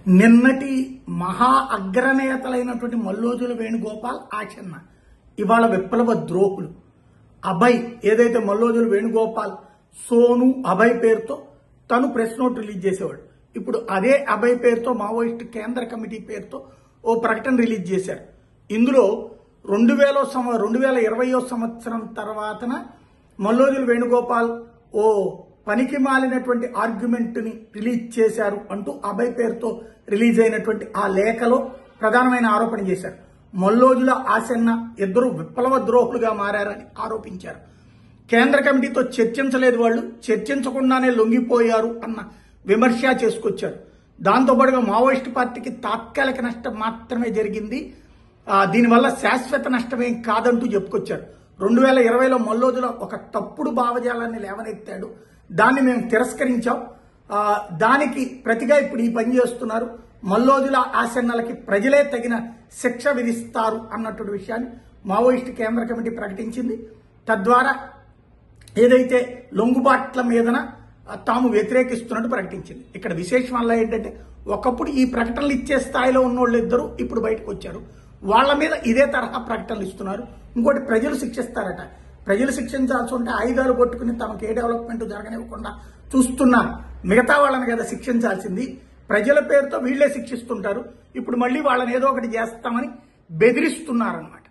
నిన్నటి మహా అగ్రనేతలైనటువంటి మల్లోజుల వేణుగోపాల్ ఆచన్న ఇవాళ విప్లవ ద్రోహులు. అభయ్ ఏదైతే మల్లోజుల వేణుగోపాల్ సోను అభయ్ పేరుతో తను ప్రెస్ నోట్ రిలీజ్ చేసేవాడు. ఇప్పుడు అదే అభయ్ పేరుతో మావోయిస్ట్ కేంద్ర కమిటీ పేరుతో ఓ ప్రకటన రిలీజ్ చేశారు. ఇందులో 2020 సంవత్సరం తర్వాతన మల్లోజుల వేణుగోపాల్ ఓ పనికి మాలినటువంటి ఆర్గ్యుమెంట్ ని రిలీజ్ చేశారు అంటూ అభయ్ పేరుతో రిలీజ్ అయినటువంటి ఆ లేఖలో ప్రధానమైన ఆరోపణ చేశారు. మల్లోజుల ఆసన్న ఇద్దరు విప్లవ ద్రోహులుగా మారారని ఆరోపించారు. కేంద్ర కమిటీతో చర్చించలేదు, వాళ్ళు చర్చించకుండానే లొంగిపోయారు అన్న విమర్శ చేసుకొచ్చారు. దాంతోపాటుగా మావోయిస్టు పార్టీకి తాత్కాలిక నష్టం మాత్రమే జరిగింది, దీనివల్ల శాశ్వత నష్టమేం కాదంటూ చెప్పుకొచ్చారు. 2020లో మల్లోజుల ఒక తప్పుడు భావజాలాన్ని లేవనెత్తాడు, దాన్ని మేము తిరస్కరించాం, దానికి ప్రతిగా ఇప్పుడు ఈ పని చేస్తున్నారు, మల్లోజుల ఆసన్నలకి ప్రజలే తగిన శిక్ష విధిస్తారు అన్నటువంటి విషయాన్ని మావోయిస్టు కేంద్ర కమిటీ ప్రకటించింది. తద్వారా ఏదైతే లొంగుబాట్ల మీదన తాము వ్యతిరేకిస్తున్నట్టు ప్రకటించింది. ఇక్కడ విశేషం వల్ల ఏంటంటే ఒకప్పుడు ఈ ప్రకటనలు ఇచ్చే స్థాయిలో ఉన్న వాళ్ళు ఇద్దరు ఇప్పుడు బయటకు వచ్చారు, వాళ్ళ మీద ఇదే తరహా ప్రకటనలు ఇస్తున్నారు. ఇంకోటి ప్రజలు శిక్షిస్తారట, ప్రజలు శిక్షించాల్సి ఉంటే ఆయుధాలు కొట్టుకుని తమకు ఏ డెవలప్మెంట్ జరగనివ్వకుండా చూస్తున్నారు, మిగతా వాళ్ళని కదా శిక్షించాల్సింది, ప్రజల పేరుతో వీళ్లే శిక్షిస్తుంటారు. ఇప్పుడు మళ్ళీ వాళ్ళని ఏదో ఒకటి చేస్తామని బెదిరిస్తున్నారన్నమాట.